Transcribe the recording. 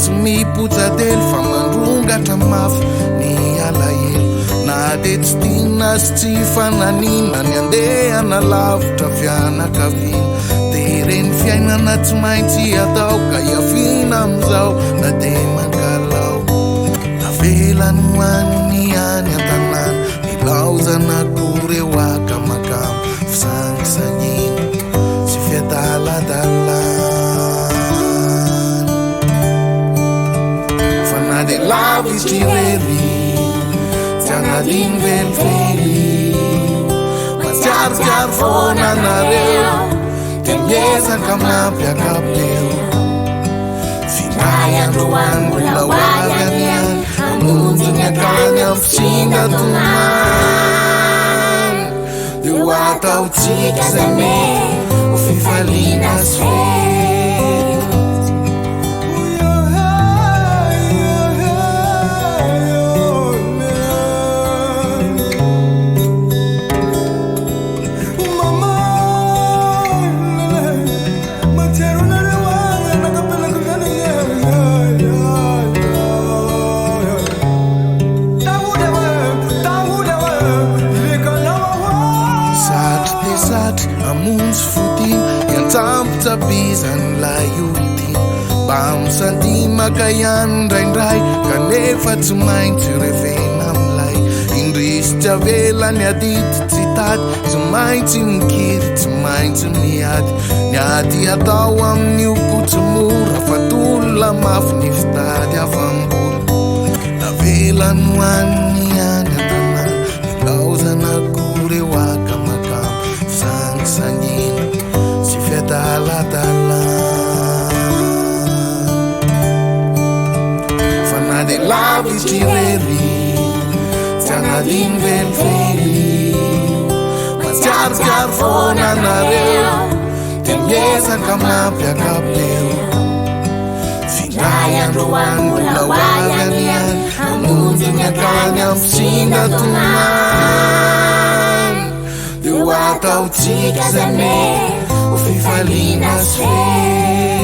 sy mipotsatelo fa mandrongatra mafy ny alahelo na de tsy tina sy tsy fananina ny andehana lavitra fianakaviana de reny fiainana tsy maintsy atao ka iafina amizao na de mankalao navelany hoanny any an-tanàna nilaozana koreo akamakamo fisangisanina sy fiadaladalana fa na de lavitry rery Janalin velveli Matsiarosiaro foana nareo Temezan kamampiakapeo Finay androany mbola hoavy any any Hamonjy ny akany amin'ny fisindatomany Eo ataotsika zay me ho fifaliana sy fe Amonjy fotin iantsampotsabizany lay olotiny mba misandimaka ihany ndraindray kanefa tsy maintsy revena amilay indrisitra velany adity tsy tady tsy maintsy mikiry tsy maintsy niady atao amin'ny okotsy mora fa tolona mafy ny fitady avambola navelany hoanny any an-tanàna nilaozana koreo akamakamo fisangisanina sy fiadaladalana fa na de lavitry rery Janaliny velively Matsiarosiaro foana nareo Temezaka mampiakapeo Finday androany mbola hoavy any any Hamonjy ny akany amin'ny fisindatomany Eo ataotsika zay me ho fifaliana sy fe